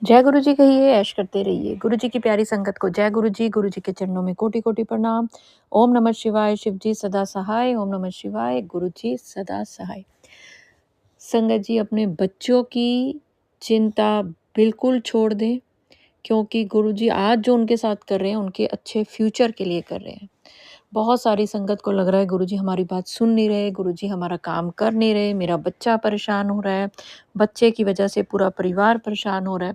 जय गुरु जी कहिए, ऐश करते रहिए। गुरु जी की प्यारी संगत को जय गुरु जी के चरणों में कोटि कोटि प्रणाम। ओम नमः शिवाय, शिव जी सदा सहाय। ओम नमः शिवाय, गुरु जी सदा सहाय। संगत जी अपने बच्चों की चिंता बिल्कुल छोड़ दें, क्योंकि गुरु जी आज जो उनके साथ कर रहे हैं उनके अच्छे फ्यूचर के लिए कर रहे हैं। बहुत सारी संगत को लग रहा है गुरुजी हमारी बात सुन नहीं रहे, गुरुजी हमारा काम कर नहीं रहे, मेरा बच्चा परेशान हो रहा है, बच्चे की वजह से पूरा परिवार परेशान हो रहा है।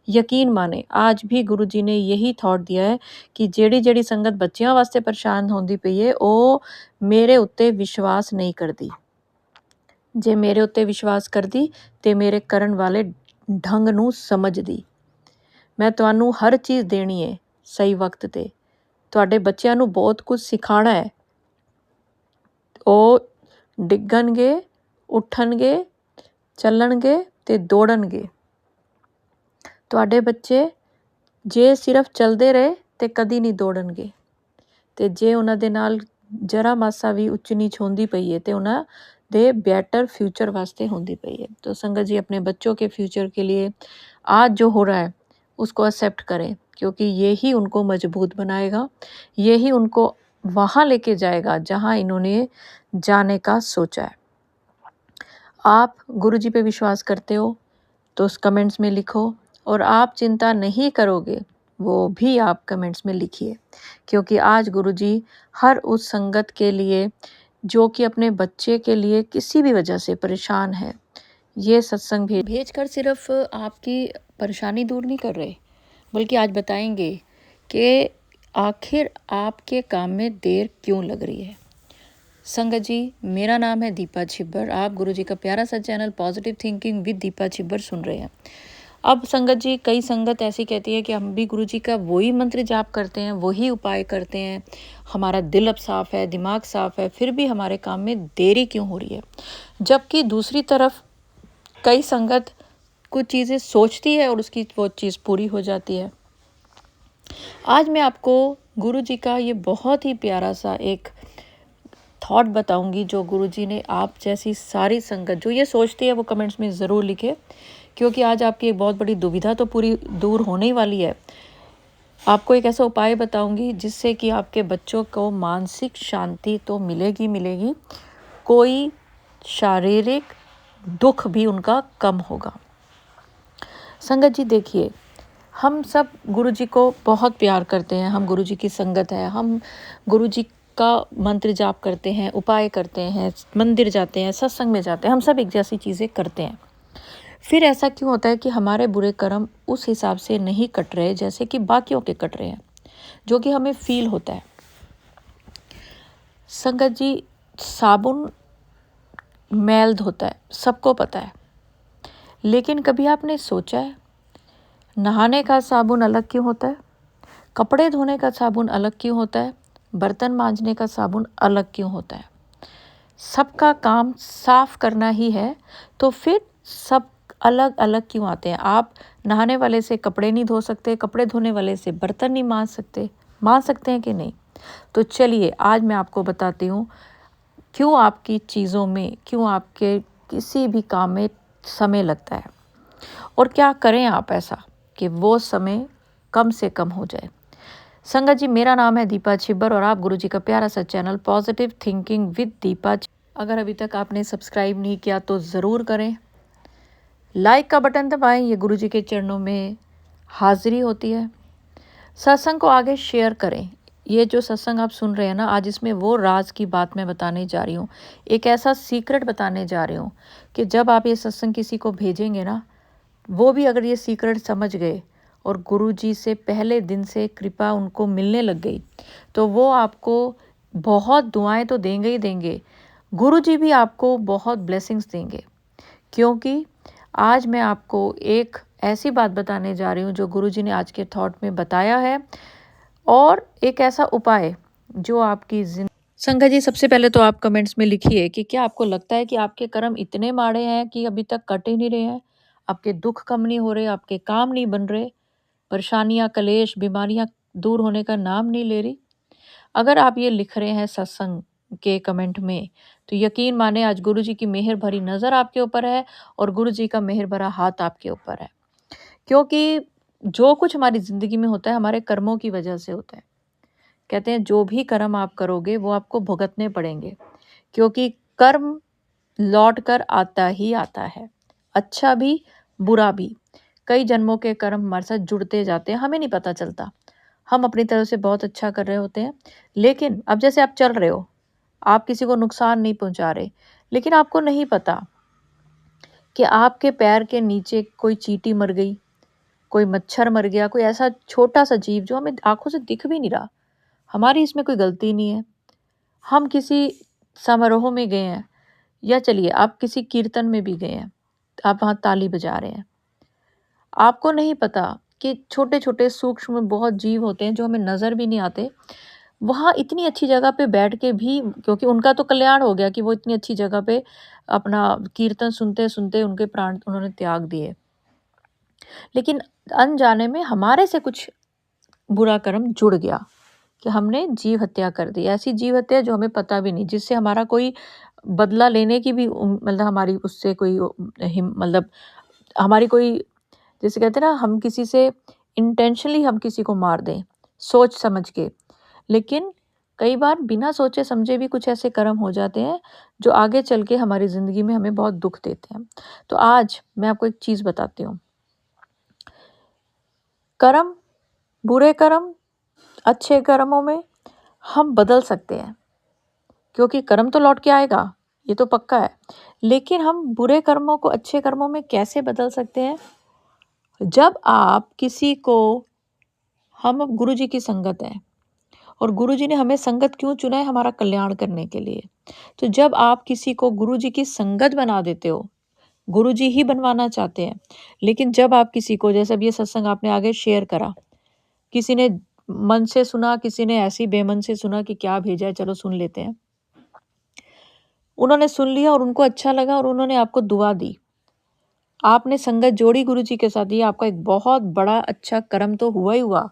यकीन माने आज भी गुरुजी ने यही थॉट दिया है कि जेड़ी जेड़ी संगत बच्चियां वास्ते परेशान होंदी पई है ਉਹ मेरे उत्ते विश्वास नहीं करदी। जे मेरे उत्ते विश्वास करदी ते मेरे ਕਰਨ ਵਾਲੇ ढंग ਨੂੰ ਸਮਝਦੀ। ਮੈਂ ਤੁਹਾਨੂੰ ਹਰ ਚੀਜ਼ ਦੇਣੀ ਹੈ ਸਹੀ ਵਕਤ ਤੇ। ਤੁਹਾਡੇ ਬੱਚਿਆਂ ਨੂੰ ਬਹੁਤ ਕੁਝ ਸਿਖਾਉਣਾ ਹੈ। ਉਹ ਡਿੱਗਣਗੇ, ਉੱਠਣਗੇ, ਚੱਲਣਗੇ ਤੇ ਦੌੜਨਗੇ। ਤੁਹਾਡੇ ਬੱਚੇ ਜੇ ਸਿਰਫ ਚੱਲਦੇ ਰਹੇ ਤੇ ਕਦੀ ਨਹੀਂ ਦੌੜਨਗੇ, ਤੇ ਜੇ ਉਹਨਾਂ ਦੇ ਨਾਲ ਜਰਾ ਮਾਸਾ ਵੀ ਉੱਚ ਨੀਚ ਹੁੰਦੀ ਪਈ ਹੈ ਤੇ ਉਹਨਾਂ ਦੇ बेटर फ्यूचर वास्ते होती पई है। तो संगत जी अपने बच्चों के फ्यूचर के लिए आज जो हो रहा है उसको एक्सेप्ट करें, क्योंकि यही उनको मजबूत बनाएगा, यही उनको वहाँ लेके जाएगा जहाँ इन्होंने जाने का सोचा है। आप गुरु जी पे विश्वास करते हो तो उस कमेंट्स में लिखो, और आप चिंता नहीं करोगे वो भी आप कमेंट्स में लिखिए, क्योंकि आज गुरु जी हर उस संगत के लिए जो कि अपने बच्चे के लिए किसी भी वजह से परेशान है, ये सत्संग भेज कर सिर्फ आपकी परेशानी दूर नहीं कर रहे, बल्कि आज बताएंगे कि आखिर आपके काम में देर क्यों लग रही है। संगत जी मेरा नाम है दीपा छिब्बर, आप गुरु जी का प्यारा सा channel positive thinking with Deepa Chhibber सुन रहे हैं। अब संगत जी कई संगत ऐसी कहती है कि हम भी गुरु जी का वही मंत्र जाप करते हैं, वही उपाय करते हैं, हमारा दिल अब साफ़ है, दिमाग साफ़ है, फिर भी हमारे काम में देरी क्यों हो रही है। जबकि दूसरी तरफ कई संगत कुछ चीज़ें सोचती है और उसकी वो चीज़ पूरी हो जाती है। आज मैं आपको गुरु जी का ये बहुत ही प्यारा सा एक थॉट बताऊंगी, जो गुरुजी ने आप जैसी सारी संगत जो ये सोचती है वो कमेंट्स में ज़रूर लिखे, क्योंकि आज आपकी एक बहुत बड़ी दुविधा तो पूरी दूर होने ही वाली है। आपको एक ऐसा उपाय बताऊंगी जिससे कि आपके बच्चों को मानसिक शांति तो मिलेगी मिलेगी, कोई शारीरिक दुख भी उनका कम होगा। संगत जी देखिए, हम सब गुरु जी को बहुत प्यार करते हैं, हम गुरु जी की संगत है, हम गुरु जी का मंत्र जाप करते हैं, उपाय करते हैं, मंदिर जाते हैं, सत्संग में जाते हैं, हम सब एक जैसी चीज़ें करते हैं। फिर ऐसा क्यों होता है कि हमारे बुरे कर्म उस हिसाब से नहीं कट रहे जैसे कि बाकियों के कट रहे हैं, जो कि हमें फील होता है। संगत जी साबुन मैल धोता है, सबको पता है, लेकिन कभी आपने सोचा है नहाने का साबुन अलग क्यों होता है, कपड़े धोने का साबुन अलग क्यों होता है, बर्तन मांजने का साबुन अलग क्यों होता है। सबका काम साफ करना ही है, तो फिर सब अलग अलग क्यों आते हैं। आप नहाने वाले से कपड़े नहीं धो सकते, कपड़े धोने वाले से बर्तन नहीं मांज सकते हैं कि नहीं। तो चलिए आज मैं आपको बताती हूँ क्यों आपकी चीज़ों में, क्यों आपके किसी भी काम में समय लगता है, और क्या करें आप ऐसा कि वो समय कम से कम हो जाए। संगत जी मेरा नाम है दीपा छिब्बर और आप गुरु जी का प्यारा सा channel positive thinking with Deepa. अगर अभी तक आपने सब्सक्राइब नहीं किया तो ज़रूर करें, लाइक का बटन दबाएं, ये गुरु जी के चरणों में हाजिरी होती है। सत्संग को आगे शेयर करें। ये जो सत्संग आप सुन रहे हैं ना, आज इसमें वो राज की बात मैं बताने जा रही हूँ, एक ऐसा सीक्रेट बताने जा रही हूँ कि जब आप ये सत्संग किसी को भेजेंगे ना, वो भी अगर ये सीक्रेट समझ गए और गुरु जी से पहले दिन से कृपा उनको मिलने लग गई, तो वो आपको बहुत दुआएं तो देंगे ही देंगे, गुरु जी भी आपको बहुत ब्लेसिंग्स देंगे। क्योंकि आज मैं आपको एक ऐसी बात बताने जा रही हूँ जो गुरु जी ने आज के थॉट में बताया है, और एक ऐसा उपाय जो आपकी संगत जी सबसे पहले तो आप कमेंट्स में लिखिए कि क्या आपको लगता है कि आपके कर्म इतने माड़े हैं कि अभी तक कट ही नहीं रहे हैं, आपके दुख कम नहीं हो रहे, आपके काम नहीं बन रहे, परेशानियां, कलेश, बीमारियां दूर होने का नाम नहीं ले रही। अगर आप ये लिख रहे हैं सत्संग के कमेंट में, तो यकीन माने आज गुरु जी की मेहर भरी नज़र आपके ऊपर है और गुरु जी का मेहर भरा हाथ आपके ऊपर है। क्योंकि जो कुछ हमारी ज़िंदगी में होता है हमारे कर्मों की वजह से होता है। कहते हैं जो भी कर्म आप करोगे वो आपको भुगतने पड़ेंगे, क्योंकि कर्म लौट कर आता ही आता है, अच्छा भी बुरा भी। कई जन्मों के कर्म हमारे साथ जुड़ते जाते हैं, हमें नहीं पता चलता। हम अपनी तरफ से बहुत अच्छा कर रहे होते हैं, लेकिन अब जैसे आप चल रहे हो, आप किसी को नुकसान नहीं पहुंचा रहे, लेकिन आपको नहीं पता कि आपके पैर के नीचे कोई चींटी मर गई, कोई मच्छर मर गया, कोई ऐसा छोटा सा जीव जो हमें आंखों से दिख भी नहीं रहा। हमारी इसमें कोई गलती नहीं है। हम किसी समारोह में गए हैं, या चलिए आप किसी कीर्तन में भी गए हैं, आप वहाँ ताली बजा रहे हैं, आपको नहीं पता कि छोटे छोटे सूक्ष्म बहुत जीव होते हैं जो हमें नज़र भी नहीं आते। वहाँ इतनी अच्छी जगह पे बैठ के भी, क्योंकि उनका तो कल्याण हो गया कि वो इतनी अच्छी जगह पे अपना कीर्तन सुनते सुनते उनके प्राण उन्होंने त्याग दिए, लेकिन अनजाने में हमारे से कुछ बुरा कर्म जुड़ गया कि हमने जीव हत्या कर दी। ऐसी जीव हत्या जो हमें पता भी नहीं, जिससे हमारा कोई बदला लेने की भी मतलब हमारी उससे कोई मतलब हमारी कोई, जैसे कहते हैं ना, हम किसी से इंटेंशनली हम किसी को मार दें सोच समझ के, लेकिन कई बार बिना सोचे समझे भी कुछ ऐसे कर्म हो जाते हैं जो आगे चल के हमारी ज़िंदगी में हमें बहुत दुख देते हैं। तो आज मैं आपको एक चीज़ बताती हूँ। कर्म, बुरे कर्म, अच्छे कर्मों में हम बदल सकते हैं, क्योंकि कर्म तो लौट के आएगा, ये तो पक्का है। लेकिन हम बुरे कर्मों को अच्छे कर्मों में कैसे बदल सकते हैं? जब आप किसी को, हम अब गुरु जी की संगत है, और गुरु जी ने हमें संगत क्यों चुना है? हमारा कल्याण करने के लिए। तो जब आप किसी को गुरु जी की संगत बना देते हो, गुरु जी ही बनवाना चाहते हैं, लेकिन जब आप किसी को, जैसे अब ये सत्संग आपने आगे शेयर करा, किसी ने मन से सुना, किसी ने ऐसी बेमन से सुना कि क्या भेजा है, चलो सुन लेते हैं। उन्होंने सुन लिया और उनको अच्छा लगा और उन्होंने आपको दुआ दी, आपने संगत जोड़ी गुरु जी के साथ, ये आपका एक बहुत बड़ा अच्छा कर्म तो हुआ ही हुआ,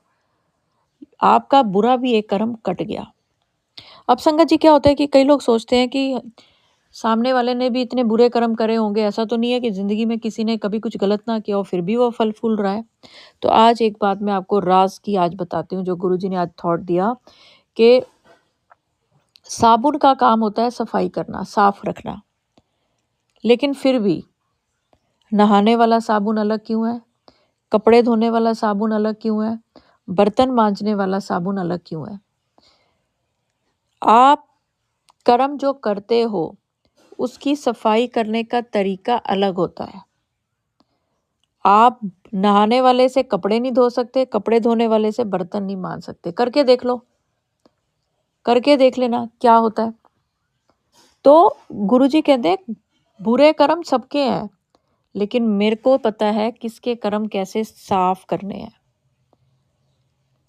आपका बुरा भी एक कर्म कट गया। अब संगत जी क्या होता है कि कई लोग सोचते हैं कि सामने वाले ने भी इतने बुरे कर्म करे होंगे, ऐसा तो नहीं है कि ज़िंदगी में किसी ने कभी कुछ गलत ना किया हो फिर भी वो फल फूल रहा है। तो आज एक बात मैं आपको राज की आज बताती हूँ, जो गुरु जी ने आज थॉट दिया कि साबुन का काम होता है सफाई करना, साफ रखना, लेकिन फिर भी नहाने वाला साबुन अलग क्यों है, कपड़े धोने वाला साबुन अलग क्यों है, बर्तन मांजने वाला साबुन अलग क्यों है? आप कर्म जो करते हो उसकी सफाई करने का तरीका अलग होता है। आप नहाने वाले से कपड़े नहीं धो सकते, कपड़े धोने वाले से बर्तन नहीं मांज सकते। करके देख लो, करके देख लेना क्या होता है। तो गुरुजी कहते हैं बुरे कर्म सबके हैं, लेकिन मेरे को पता है किसके कर्म कैसे साफ करने हैं,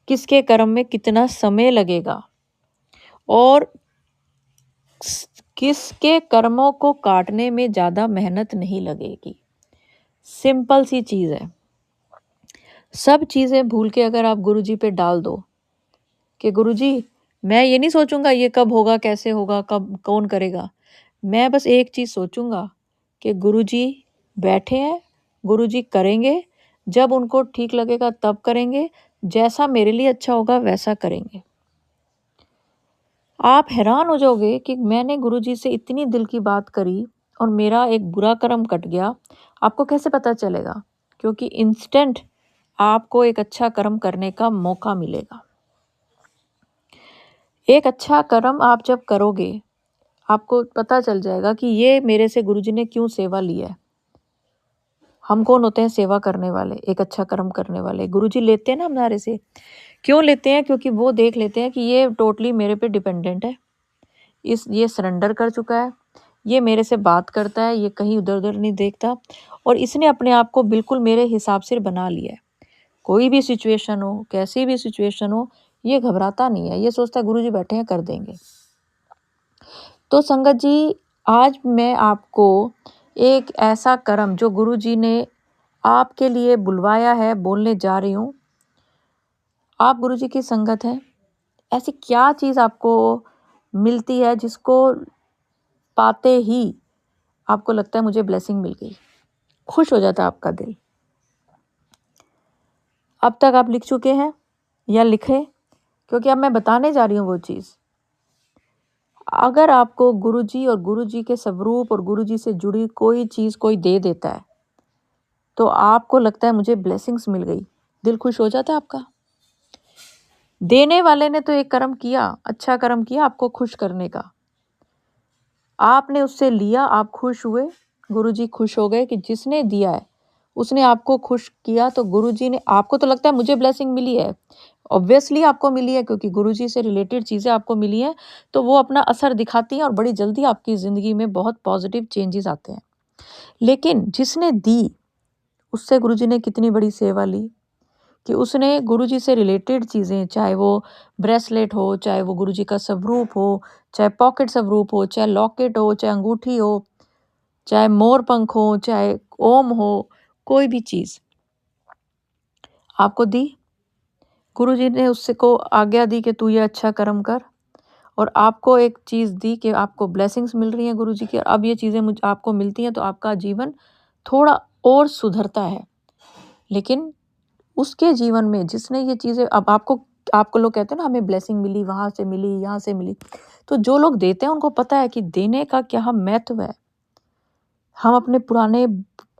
किसके कर्म में कितना समय लगेगा, और किसके कर्मों को काटने में ज़्यादा मेहनत नहीं लगेगी। सिंपल सी चीज़ है। सब चीज़ें भूल के अगर आप गुरुजी पे डाल दो कि गुरुजी मैं ये नहीं सोचूंगा ये कब होगा, कैसे होगा, कब कौन करेगा, मैं बस एक चीज़ सोचूंगा कि गुरुजी बैठे हैं, गुरुजी करेंगे, जब उनको ठीक लगेगा तब करेंगे, जैसा मेरे लिए अच्छा होगा वैसा करेंगे। आप हैरान हो जाओगे कि मैंने गुरुजी से इतनी दिल की बात करी और मेरा एक बुरा कर्म कट गया। आपको कैसे पता चलेगा? क्योंकि इंस्टेंट आपको एक अच्छा कर्म करने का मौका मिलेगा। एक अच्छा कर्म आप जब करोगे, आपको पता चल जाएगा कि ये मेरे से गुरुजी ने क्यों सेवा ली है। हम कौन होते हैं? सेवा करने वाले, एक अच्छा कर्म करने वाले। गुरुजी लेते हैं ना हमारे से, क्यों लेते हैं? क्योंकि वो देख लेते हैं कि ये टोटली मेरे पे डिपेंडेंट है, ये सरेंडर कर चुका है, ये मेरे से बात करता है, ये कहीं उधर उधर नहीं देखता, और इसने अपने आप को बिल्कुल मेरे हिसाब से बना लिया है। कोई भी सिचुएशन हो, कैसी भी सिचुएशन हो, ये घबराता नहीं है, ये सोचता है गुरुजी बैठे हैं कर देंगे। तो संगत जी आज मैं आपको एक ऐसा कर्म जो गुरुजी ने आपके लिए बुलवाया है बोलने जा रही हूँ। आप गुरुजी की संगत हैं, ऐसी क्या चीज़ आपको मिलती है जिसको पाते ही आपको लगता है मुझे ब्लेसिंग मिल गई, खुश हो जाता है आपका दिल? अब तक आप लिख चुके हैं या लिखें, क्योंकि अब मैं बताने जा रही हूँ वो चीज़। अगर आपको गुरुजी और गुरुजी के स्वरूप और गुरुजी से जुड़ी कोई चीज़ कोई दे देता है, तो आपको लगता है मुझे ब्लेसिंग्स मिल गई, दिल खुश हो जाता है आपका। देने वाले ने तो एक कर्म किया, अच्छा कर्म किया आपको खुश करने का। आपने उससे लिया, आप खुश हुए, गुरुजी खुश हो गए कि जिसने दिया है उसने आपको खुश किया, तो गुरुजी ने, आपको तो लगता है मुझे ब्लेसिंग मिली है, ऑब्वियसली आपको मिली है, क्योंकि गुरुजी से रिलेटेड चीज़ें आपको मिली हैं, तो वो अपना असर दिखाती हैं और बड़ी जल्दी आपकी ज़िंदगी में बहुत पॉजिटिव चेंजेस आते हैं। लेकिन जिसने दी, उससे गुरुजी ने कितनी बड़ी सेवा ली कि उसने गुरुजी से रिलेटेड चीज़ें, चाहे वो ब्रेसलेट हो, चाहे वो गुरुजी का स्वरूप हो, चाहे पॉकेट स्वरूप हो, चाहे लॉकेट हो, चाहे अंगूठी हो, चाहे मोर पंख हो, चाहे ओम हो, कोई भी चीज़ आपको दी, गुरुजी ने उससे को आज्ञा दी कि तू ये अच्छा कर्म कर, और आपको एक चीज़ दी कि आपको ब्लेसिंग्स मिल रही हैं गुरुजी की, और अब ये चीज़ें मुझे आपको मिलती हैं, तो आपका जीवन थोड़ा और सुधरता है। लेकिन उसके जीवन में जिसने ये चीज़ें, अब आपको लोग कहते हैं ना हमें ब्लेसिंग मिली, वहाँ से मिली, यहाँ से मिली, तो जो लोग देते हैं उनको पता है कि देने का क्या महत्व है। हम अपने पुराने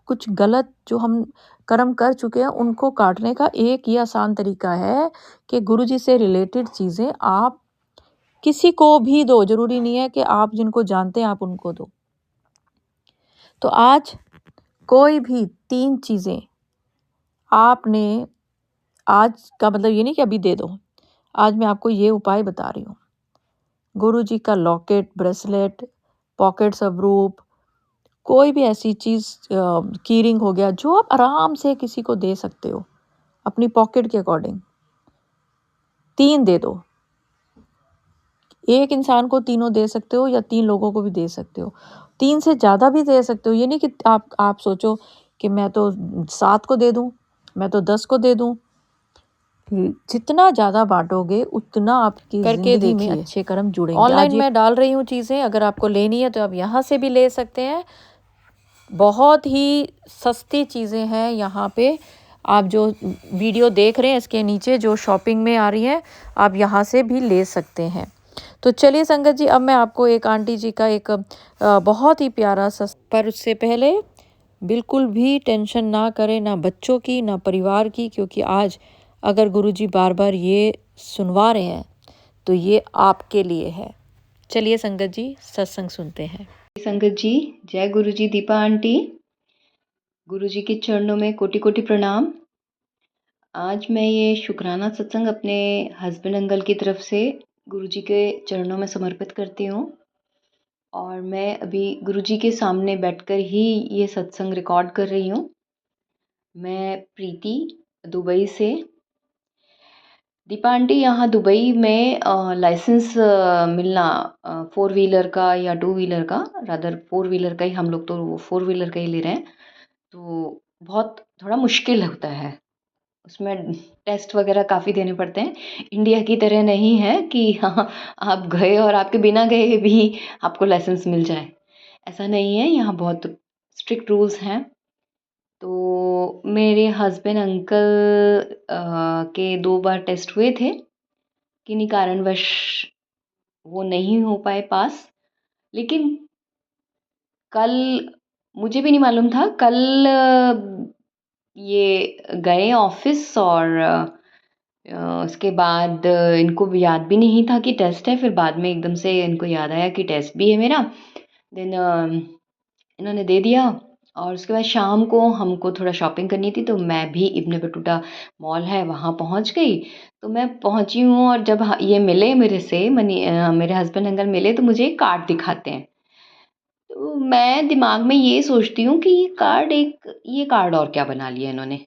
कुछ गलत जो हम कर्म कर चुके हैं उनको काटने का एक ही आसान तरीका है कि गुरुजी से रिलेटेड चीज़ें आप किसी को भी दो, जरूरी नहीं है कि आप जिनको जानते हैं आप उनको दो। तो आज कोई भी 3 चीज़ें आपने, आज का मतलब ये नहीं कि अभी दे दो, आज मैं आपको ये उपाय बता रही हूँ। गुरुजी का लॉकेट, ब्रेसलेट, पॉकेट स्वरूप, कोई भी ऐसी चीज़, की रिंग हो गया, जो आप आराम से किसी को दे सकते हो अपनी पॉकेट के अकॉर्डिंग, 3 दे दो। एक इंसान को तीनों दे सकते हो या 3 लोगों को भी दे सकते हो, 3 से ज़्यादा भी दे सकते हो। ये नहीं कि आप सोचो कि मैं तो 7 को दे दूँ, मैं तो 10 को दे दूँ। जितना ज़्यादा बांटोगे उतना आपकी करके ज़िंदगी में देखिए। अच्छे कर्म जुड़ेंगे। ऑनलाइन आज मैं डाल रही हूँ चीज़ें, अगर आपको लेनी है तो आप यहाँ से भी ले सकते हैं। बहुत ही सस्ती चीज़ें हैं यहाँ पे। आप जो वीडियो देख रहे हैं इसके नीचे जो शॉपिंग में आ रही हैं, आप यहाँ से भी ले सकते हैं। तो चलिए संगत जी, अब मैं आपको एक आंटी जी का एक बहुत ही प्यारा सा, पर उससे पहले बिल्कुल भी टेंशन ना करें, ना बच्चों की ना परिवार की, क्योंकि आज अगर गुरुजी बार बार ये सुनवा रहे हैं तो ये आपके लिए है। चलिए संगत जी, सत्संग सुनते हैं। संगत जी, जय गुरु जी। दीपा आंटी, गुरु जी के चरणों में कोटि कोटि प्रणाम। आज मैं ये शुक्राना सत्संग अपने हस्बैंड अंकल की तरफ से गुरु जी के चरणों में समर्पित करती हूँ। और मैं अभी गुरु जी के सामने बैठकर ही ये सत्संग रिकॉर्ड कर रही हूँ। मैं प्रीति, दुबई से। दीपा आंटी, यहाँ दुबई में लाइसेंस मिलना 4 व्हीलर का या 2 व्हीलर का, रादर 4 व्हीलर का ही, हम लोग तो 4 व्हीलर का ही ले रहे हैं, तो बहुत थोड़ा मुश्किल होता है। उसमें टेस्ट वगैरह काफ़ी देने पड़ते हैं। इंडिया की तरह नहीं है कि हाँ आप गए और आपके बिना गए भी आपको लाइसेंस मिल जाए, ऐसा नहीं है। यहाँ बहुत स्ट्रिक्ट रूल्स हैं। तो मेरे हस्बैंड अंकल के 2 बार टेस्ट हुए थे, किन्हीं कारणवश वो नहीं हो पाए पास। लेकिन कल, मुझे भी नहीं मालूम था, कल ये गए ऑफिस और उसके बाद इनको भी याद भी नहीं था कि टेस्ट है। फिर बाद में एकदम से इनको याद आया कि टेस्ट भी है मेरा। देन इन्होंने दे दिया। और उसके बाद शाम को हमको थोड़ा शॉपिंग करनी थी, तो मैं भी इब्न बटूता मॉल है वहाँ पहुँच गई। तो मैं पहुँची हूँ और जब ये मिले मेरे से, मेरे हस्बैंड अंकल मिले, तो मुझे एक कार्ड दिखाते हैं। तो मैं दिमाग में ये सोचती हूँ कि ये कार्ड और क्या बना लिया इन्होंने।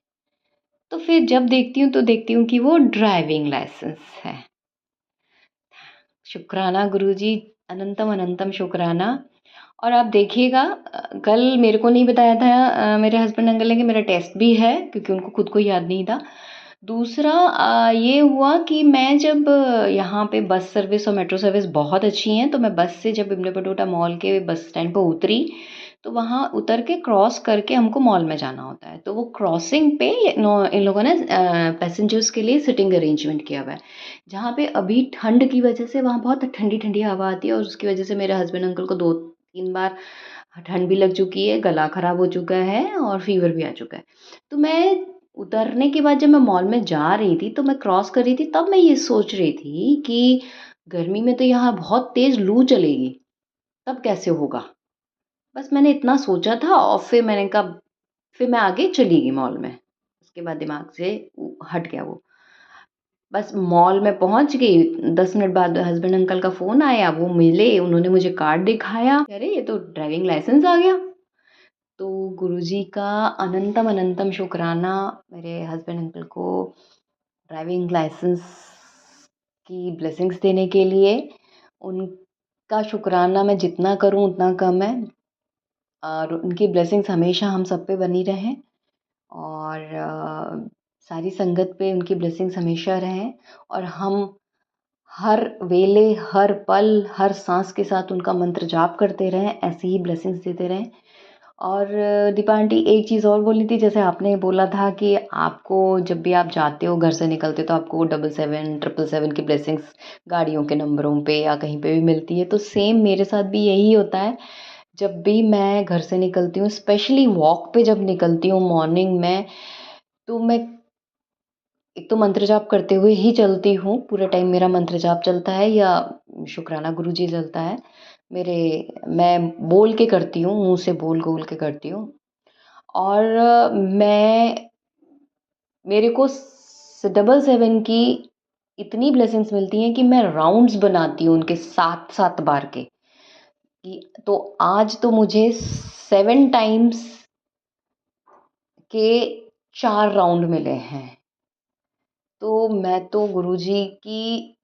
तो फिर जब देखती हूँ तो देखती हूँ कि वो ड्राइविंग लाइसेंस है। शुक्राना गुरुजी, अनंतम अनंतम शुक्राना। और आप देखिएगा, कल मेरे को नहीं बताया था मेरे हस्बैंड अंकल ने कि मेरा टेस्ट भी है, क्योंकि उनको खुद को याद नहीं था। दूसरा ये हुआ कि मैं जब यहाँ पे बस सर्विस और मेट्रो सर्विस बहुत अच्छी हैं, तो मैं बस से जब इब्न बटूता मॉल के बस स्टैंड पर उतरी, तो वहाँ उतर के क्रॉस करके हमको मॉल में जाना होता है। तो वो क्रॉसिंग पे इन लोगों ने पैसेंजर्स के लिए सिटिंग अरेंजमेंट किया हुआ है। जहाँ पे अभी ठंड की वजह से वहाँ बहुत ठंडी-ठंडी हवा आती है और उसकी वजह से मेरे हस्बैंड अंकल को 2-3 बार ठंड भी लग चुकी है, गला खराब हो चुका है और फ़ीवर भी आ चुका है। तो मैं उतरने के बाद जब मैं मॉल में जा रही थी, तो मैं क्रॉस कर रही थी, तब मैं ये सोच रही थी कि गर्मी में तो यहाँ बहुत तेज़ लू चलेगी, तब कैसे होगा? बस मैंने इतना सोचा था और फिर मैंने कहा फिर मैं आगे चली गई मॉल में। उसके बाद दिमाग से हट गया वो। बस मॉल में पहुँच गई, 10 मिनट बाद हस्बैंड अंकल का फ़ोन आया, वो मिले, उन्होंने मुझे कार्ड दिखाया। अरे! ये तो ड्राइविंग लाइसेंस आ गया। तो गुरुजी का अनंतम अनंतम शुक्राना मेरे हस्बैंड अंकल को ड्राइविंग लाइसेंस की ब्लेसिंग्स देने के लिए। उनका शुक्राना मैं जितना करूँ उतना कम है और उनकी ब्लेसिंग्स हमेशा हम सब पे बनी रहें और सारी संगत पे उनकी ब्लेसिंग्स हमेशा रहें और हम हर वेले, हर पल, हर साँस के साथ उनका मंत्र जाप करते रहें, ऐसी ही ब्लेसिंग्स देते रहें। और दीपा आंटी एक चीज़ और बोलनी थी, जैसे आपने बोला था कि आपको जब भी आप जाते हो, घर से निकलते हो तो आपको 777, 777 की ब्लेसिंग्स गाड़ियों के नंबरों पे या कहीं पे भी मिलती है। तो सेम मेरे साथ भी यही होता है। जब भी मैं घर से निकलती हूँ, स्पेशली वॉक पे जब निकलती हूँ मॉर्निंग में, तो मैं एक तो मंत्र जाप करते हुए ही चलती हूँ, पूरे टाइम मेरा मंत्र जाप चलता है या शुक्राना गुरुजी चलता है। मेरे मैं बोल के करती हूँ, मुँह से बोल-बोल के करती हूँ और मैं मेरे को 777 की इतनी ब्लेसिंग्स मिलती हैं कि मैं राउंड्स बनाती हूँ उनके 7-7 बार के, कि तो आज तो मुझे 7 टाइम्स के 4 राउंड मिले हैं। तो मैं तो गुरुजी की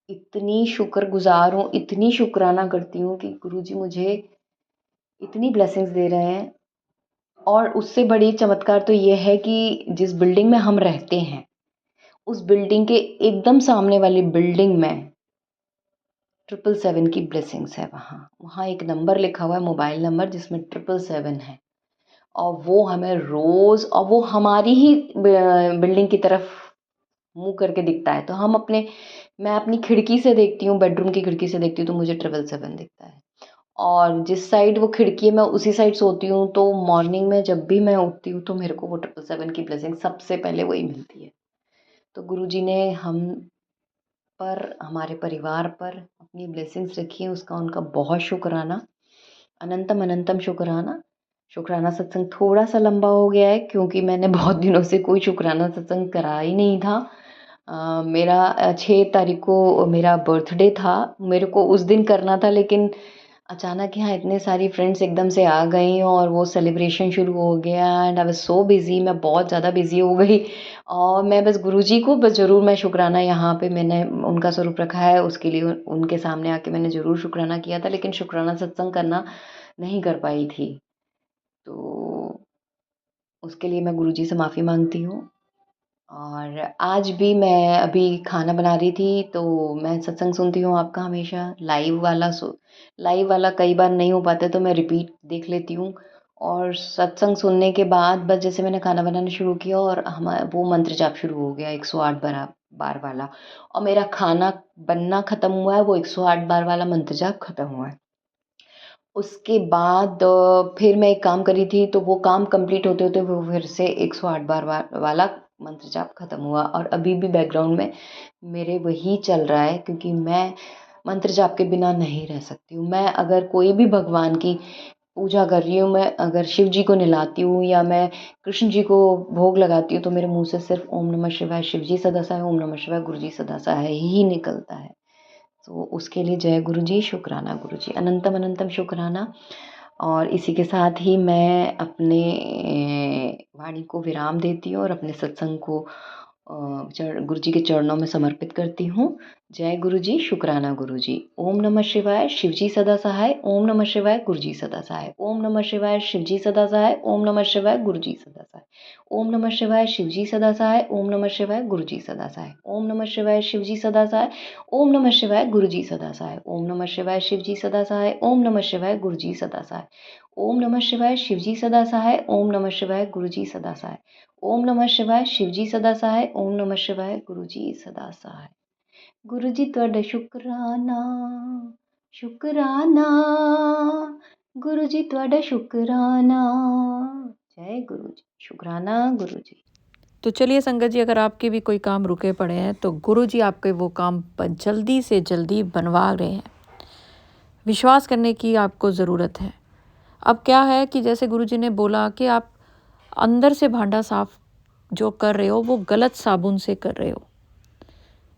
इतनी शुक्रगुज़ार हूँ, इतनी शुकराना करती हूँ कि गुरुजी मुझे इतनी ब्लेसिंग्स दे रहे हैं और उससे बड़ी चमत्कार तो ये है कि जिस बिल्डिंग में हम रहते हैं, उस बिल्डिंग के एकदम सामने वाली बिल्डिंग में 777 की ब्लेसिंग्स है वहाँ। वहाँ एक नंबर लिखा हुआ है, मोबाइल नंबर जिसमें 777 है और वो हमें रोज़ और वो हमारी ही बिल्डिंग की तरफ मुँह करके दिखता है। तो मैं अपनी खिड़की से देखती हूँ, बेडरूम की खिड़की से देखती हूँ तो मुझे 777 दिखता है। और जिस साइड वो खिड़की है मैं उसी साइड सोती हूँ, तो मॉर्निंग में जब भी मैं उठती हूँ तो मेरे को वो 777 की ब्लेसिंग सबसे पहले वही मिलती है। तो गुरुजी ने हम पर, हमारे परिवार पर अपनी ब्लेसिंग्स रखी है, उसका उनका बहुत शुक्राना, अनंतम अनंतम शुक्राना। शुक्राना सत्संग थोड़ा-सा लंबा हो गया है क्योंकि मैंने बहुत दिनों से कोई शुक्राना सत्संग करा ही नहीं था। मेरा 6 तारीख को मेरा बर्थडे था, मेरे को उस दिन करना था लेकिन अचानक यहाँ इतने सारी फ्रेंड्स एकदम से आ गई और वो सेलिब्रेशन शुरू हो गया and I was so busy, मैं बहुत ज़्यादा बिज़ी हो गई और मैं बस गुरुजी को बस ज़रूर मैं शुक्राना यहाँ पे मैंने उनका स्वरूप रखा है, उसके लिए उनके सामने आके मैंने ज़रूर शुक्राना किया था, लेकिन शुक्राना सत्संग करना नहीं कर पाई थी। तो उसके लिए मैं गुरुजी से माफ़ी माँगती हूँ। और आज भी मैं अभी खाना बना रही थी तो मैं सत्संग सुनती हूँ आपका हमेशा लाइव वाला कई बार नहीं हो पाता तो मैं रिपीट देख लेती हूँ और सत्संग सुनने के बाद बस जैसे मैंने खाना बनाना शुरू किया और हम वो मंत्र जाप शुरू हो गया 108 बार वाला और मेरा खाना बनना ख़त्म हुआ है, वो 108 बार वाला मंत्र जाप ख़त्म हुआ है। उसके बाद फिर मैं एक काम कर रही थी तो वो काम कंप्लीट होते-होते वो फिर से 108 बार वाला मंत्र जाप खत्म हुआ और अभी भी बैकग्राउंड में मेरे वही चल रहा है क्योंकि मैं मंत्र जाप के बिना नहीं रह सकती हूँ। मैं अगर कोई भी भगवान की पूजा कर रही हूँ, मैं अगर शिव जी को नहलाती हूँ या मैं कृष्ण जी को भोग लगाती हूँ तो मेरे मुँह से सिर्फ ओम नमः शिवाय, शिव जी सदा सहाय, ओम नमः शिवाय, गुरु जी सदा सहाय ही निकलता है। तो उसके लिए जय गुरु जी, शुक्राना गुरु जी, अनंतम अनंतम शुक्राना। और इसी के साथ ही मैं अपने वाणी को विराम देती हूँ और अपने सत्संग को गुरु जी के चरणों में समर्पित करती हूँ। जय गुरु जी, शुक्राना गुरु जी। ओम नमः शिवाय, शिवजी सदा सहाय। ओम नमः शिवाय, गुरु जी सदा सहाय। ओम नमः शिवाय, शिवजी सदा सहाय। ओम नमः शिवाय, गुरु जी सदा सहाय। ओम नमः शिवाय, शिवजी सदा सहाय। ओम नमः शिवाय, गुरु जी सदा सहाय। ओम नमः शिवाय, शिवजी सदा सहाय। ओम नमः शिवाय, गुरु जी सदा सहाय। ओम नमः शिवाय, शिवजी सदा सहाय। ओम नमः शिवाय, गुरु जी सदा सहाय। ओम नमः शिवाय, शिवजी सदा सहाय। ओम नमः शिवाय, गुरु जी सदा सहाय। ओम नमः शिवाय, शिवजी सदा सहाय। ओम नमः शिवाय, गुरु जी सदा सहाय। गुरु जी तुहाडा शुकराना, शुकराना, गुरु जी तुहाडा शुकराना। जय गुरु जी, शुकराना गुरु जी। तो चलिए संगत जी, अगर आपके भी कोई काम रुके पड़े हैं तो गुरु जी आपके वो काम जल्दी से जल्दी बनवा रहे हैं। विश्वास करने की आपको ज़रूरत है। अब क्या है कि जैसे गुरु जी ने बोला कि आप अंदर से भांडा साफ जो कर रहे हो वो गलत साबुन से कर रहे हो,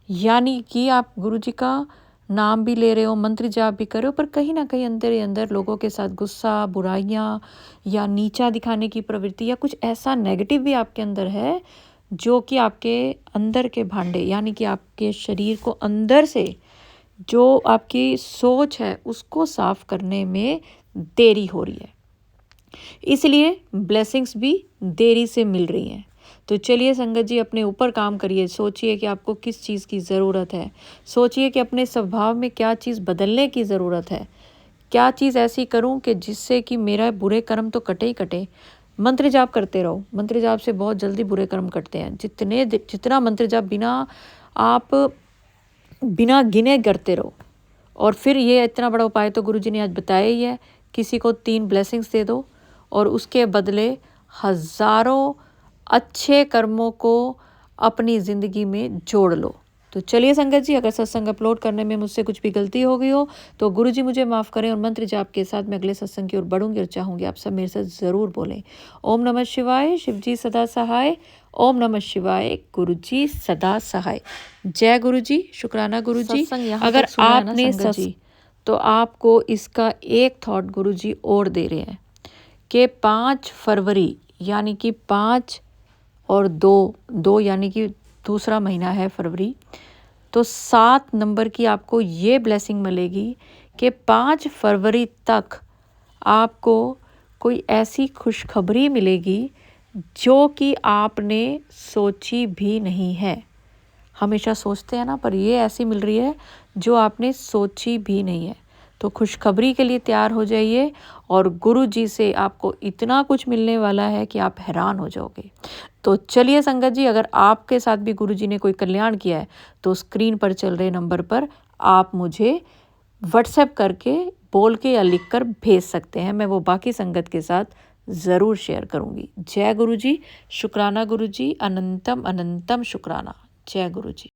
यानी कि आप गुरु जी का नाम भी ले रहे हो, मंत्र जाप भी कर रहे हो, पर कहीं ना कहीं अंदर ही अंदर लोगों के साथ गुस्सा, बुराइयाँ या नीचा दिखाने की प्रवृत्ति या कुछ ऐसा नेगेटिव भी आपके अंदर है जो कि आपके अंदर के भांडे यानी कि आपके शरीर को अंदर से जो आपकी सोच है उसको साफ करने में देरी हो रही है, इसलिए ब्लेसिंग्स भी देरी से मिल रही हैं। तो चलिए संगत जी, अपने ऊपर काम करिए। सोचिए कि आपको किस चीज़ की ज़रूरत है। सोचिए कि अपने स्वभाव में क्या चीज़ बदलने की ज़रूरत है। क्या चीज़ ऐसी करूं कि जिससे कि मेरा बुरे कर्म तो कटे ही कटे। मंत्र जाप करते रहो। मंत्र जाप से बहुत जल्दी बुरे कर्म कटते हैं। जितना मंत्र जाप आप बिना गिने करते रहो। और फिर ये इतना बड़ा उपाय तो गुरुजी ने आज बताया ही है। किसी को 3 ब्लेसिंग्स दे दो और उसके बदले हज़ारों अच्छे कर्मों को अपनी ज़िंदगी में जोड़ लो। तो चलिए संगत जी, अगर सत्संग अपलोड करने में मुझसे कुछ भी गलती हो गई हो तो गुरुजी मुझे माफ़ करें। और मंत्र जाप के साथ मैं अगले सत्संग की ओर बढ़ूंगी और चाहूँगी आप सब मेरे साथ ज़रूर बोलें। ओम नमः शिवाय, शिवजी सदा सहाय। ओम नमः शिवाय, गुरुजी सदा सहाय। जय गुरुजी, शुक्राना गुरुजी। अगर आपने तो आपको इसका एक थॉट गुरुजी और दे रहे हैं कि 5 फरवरी यानी कि 5 और 2 यानी कि दूसरा महीना है फरवरी, तो 7 नंबर की आपको ये ब्लेसिंग मिलेगी कि 5 फरवरी तक आपको कोई ऐसी खुशखबरी मिलेगी जो कि आपने सोची भी नहीं है। हमेशा सोचते हैं ना, पर ये ऐसी मिल रही है जो आपने सोची भी नहीं है। तो खुशखबरी के लिए तैयार हो जाइए और गुरु जी से आपको इतना कुछ मिलने वाला है कि आप हैरान हो जाओगे। तो चलिए संगत जी, अगर आपके साथ भी गुरु जी ने कोई कल्याण किया है तो स्क्रीन पर चल रहे नंबर पर आप मुझे व्हाट्सएप करके बोल के या लिख कर भेज सकते हैं। मैं वो बाकी संगत के साथ ज़रूर शेयर करूँगी। जय गुरु जी, शुक्राना गुरु जी, अनंतम अनंतम शुक्राना। जय गुरु जी।